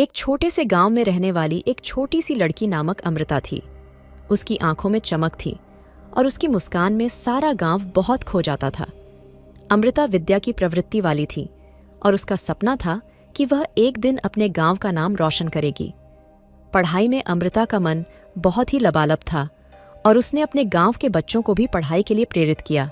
एक छोटे से गांव में रहने वाली एक छोटी सी लड़की नामक अमृता थी। उसकी आंखों में चमक थी और उसकी मुस्कान में सारा गांव बहुत खो जाता था। अमृता विद्या की प्रवृत्ति वाली थी और उसका सपना था कि वह एक दिन अपने गांव का नाम रोशन करेगी। पढ़ाई में अमृता का मन बहुत ही लबालब था और उसने अपने गांव के बच्चों को भी पढ़ाई के लिए प्रेरित किया।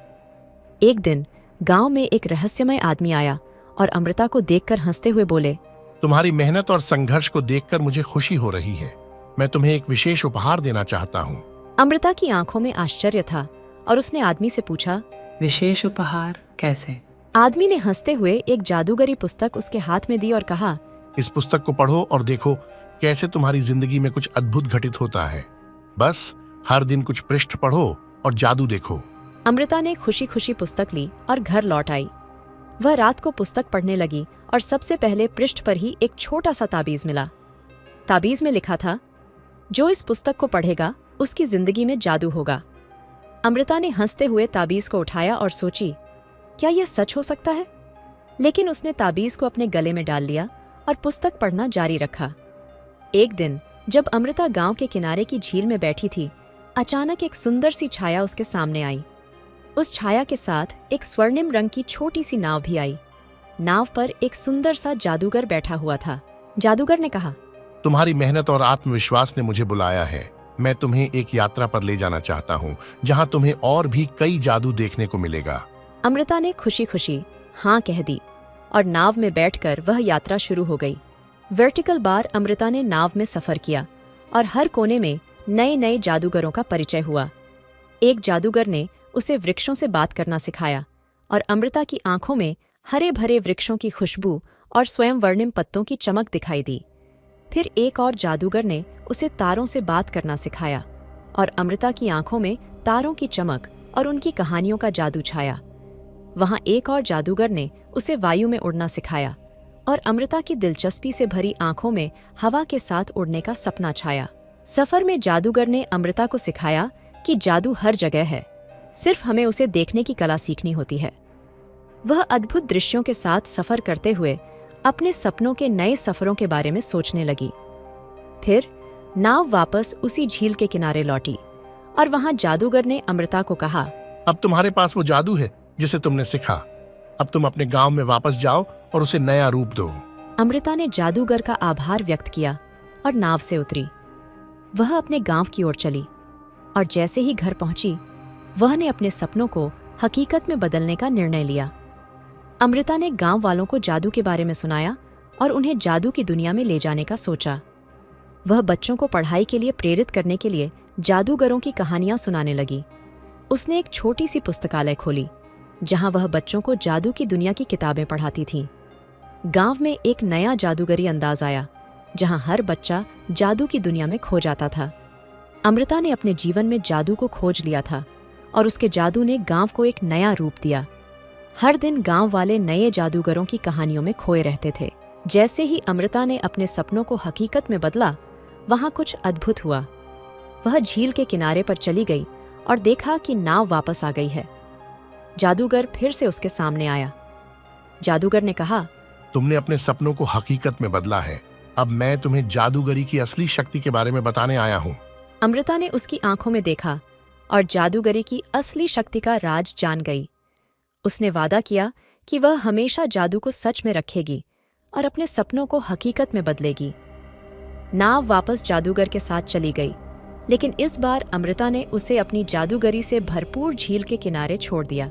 एक दिन गांव में एक रहस्यमय आदमी आया और अमृता को देखकर हंसते हुए बोले, तुम्हारी मेहनत और संघर्ष को देखकर मुझे खुशी हो रही है। मैं तुम्हें एक विशेष उपहार देना चाहता हूँ। अमृता की आंखों में आश्चर्य था और उसने आदमी से पूछा, विशेष उपहार कैसे? आदमी ने हंसते हुए एक जादूगरी पुस्तक उसके हाथ में दी और कहा, इस पुस्तक को पढ़ो और देखो कैसे तुम्हारी जिंदगी में कुछ अद्भुत घटित होता है। बस हर दिन कुछ पृष्ठ पढ़ो और जादू देखो। अमृता ने खुशी खुशी पुस्तक ली और घर लौट आई। वह रात को पुस्तक पढ़ने लगी और सबसे पहले पृष्ठ पर ही एक छोटा सा ताबीज मिला। ताबीज में लिखा था, जो इस पुस्तक को पढ़ेगा उसकी जिंदगी में जादू होगा। अमृता ने हंसते हुए ताबीज को उठाया और सोची, क्या यह सच हो सकता है? लेकिन उसने ताबीज को अपने गले में डाल लिया और पुस्तक पढ़ना जारी रखा। एक दिन जब अमृता गांव के किनारे की झील में बैठी थी, अचानक एक सुंदर सी छाया उसके सामने आई। उस छाया के साथ एक स्वर्णिम रंग की छोटी सी नाव भी आई। नाव पर एक सुंदर सा जादूगर बैठा हुआ था। जादूगर ने कहा, तुम्हारी मेहनत और आत्मविश्वास ने मुझे बुलाया है। मैं तुम्हें एक यात्रा पर ले जाना चाहता हूँ जहाँ तुम्हें और भी कई जादू देखने को मिलेगा। अमृता ने खुशी खुशी हाँ कह दी और नाव में बैठकर वह यात्रा शुरू हो गई। वर्टिकल बार अमृता ने नाव में सफर किया और हर कोने में नए नए जादूगरों का परिचय हुआ। एक जादूगर ने उसे वृक्षों से बात करना सिखाया और अमृता की आंखों में हरे भरे वृक्षों की खुशबू और स्वयं वर्णिम पत्तों की चमक दिखाई दी। फिर एक और जादूगर ने उसे तारों से बात करना सिखाया और अमृता की आंखों में तारों की चमक और उनकी कहानियों का जादू छाया। वहां एक और जादूगर ने उसे वायु में उड़ना सिखाया और अमृता की दिलचस्पी से भरी आंखों में हवा के साथ उड़ने का सपना छाया। सफर में जादूगर ने अमृता को सिखाया कि जादू हर जगह है, सिर्फ हमें उसे देखने की कला सीखनी होती है। वह अद्भुत दृश्यों के साथ सफर करते हुए अपने सपनों के नए सफरों के बारे में सोचने लगी। फिर नाव वापस उसी झील के किनारे लौटी और वहां जादूगर ने अमृता को कहा, अब तुम्हारे पास वो जादू है जिसे तुमने सीखा। अब तुम अपने गांव में वापस जाओ और उसे नया रूप दो। अमृता ने जादूगर का आभार व्यक्त किया और नाव से उतरी। वह अपने गांव की ओर चली और जैसे ही घर पहुंची, वह ने अपने सपनों को हकीकत में बदलने का निर्णय लिया। अमृता ने गांव वालों को जादू के बारे में सुनाया और उन्हें जादू की दुनिया में ले जाने का सोचा। वह बच्चों को पढ़ाई के लिए प्रेरित करने के लिए जादूगरों की कहानियां सुनाने लगी। उसने एक छोटी सी पुस्तकालय खोली जहां वह बच्चों को जादू की दुनिया की किताबें पढ़ाती थी। गांव में एक नया जादूगरी अंदाज आया जहां हर बच्चा जादू की दुनिया में खो जाता था। अमृता ने अपने जीवन में जादू को खोज लिया था और उसके जादू ने गांव को एक नया रूप दिया। हर दिन गांव वाले नए जादूगरों की कहानियों में खोए रहते थे। जैसे ही अमृता ने अपने सपनों को हकीकत में बदला, वहां कुछ अद्भुत हुआ। वह झील के किनारे पर चली गई और देखा कि नाव वापस आ गई है। जादूगर फिर से उसके सामने आया। जादूगर ने कहा, तुमने अपने सपनों को हकीकत में बदला है। अब मैं तुम्हें जादूगरी की असली शक्ति के बारे में बताने आया हूँ। अमृता ने उसकी आंखों में देखा और जादूगरी की असली शक्ति का राज जान गई। उसने वादा किया कि वह हमेशा जादू को सच में रखेगी और अपने सपनों को हकीकत में बदलेगी। नाव वापस जादूगर के साथ चली गई, लेकिन इस बार अमृता ने उसे अपनी जादूगरी से भरपूर झील के किनारे छोड़ दिया।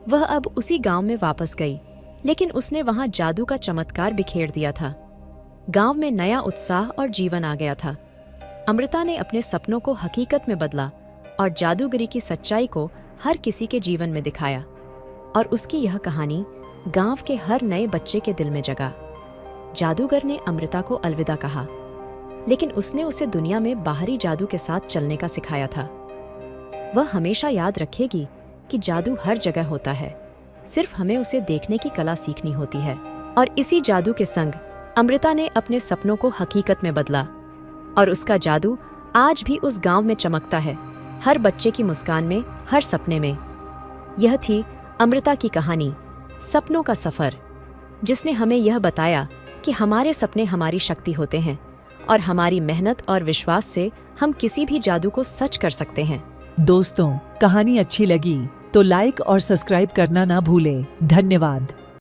वह अब उसी गांव में वापस गई, लेकिन उसने वहां जादू का चमत्कार बिखेर दिया था। गांव में नया उत्साह और जीवन आ गया था। अमृता ने अपने सपनों को हकीकत में बदला और जादूगरी की सच्चाई को हर किसी के जीवन में दिखाया और उसकी यह कहानी गांव के हर नए बच्चे के दिल में जगा। जादूगर ने अमृता को अलविदा कहा, लेकिन उसने उसे दुनिया में बाहरी जादू के साथ चलने का सिखाया था। वह हमेशा याद रखेगी कि जादू हर जगह होता है, सिर्फ हमें उसे देखने की कला सीखनी होती है। और इसी जादू के संग अमृता ने अपने सपनों को हकीकत में बदला और उसका जादू आज भी उस गांव में चमकता है, हर बच्चे की मुस्कान में, हर सपने में। यह थी अमृता की कहानी, सपनों का सफर, जिसने हमें यह बताया कि हमारे सपने हमारी शक्ति होते हैं और हमारी मेहनत और विश्वास से हम किसी भी जादू को सच कर सकते हैं। दोस्तों, कहानी अच्छी लगी तो लाइक और सब्सक्राइब करना ना भूलें। धन्यवाद।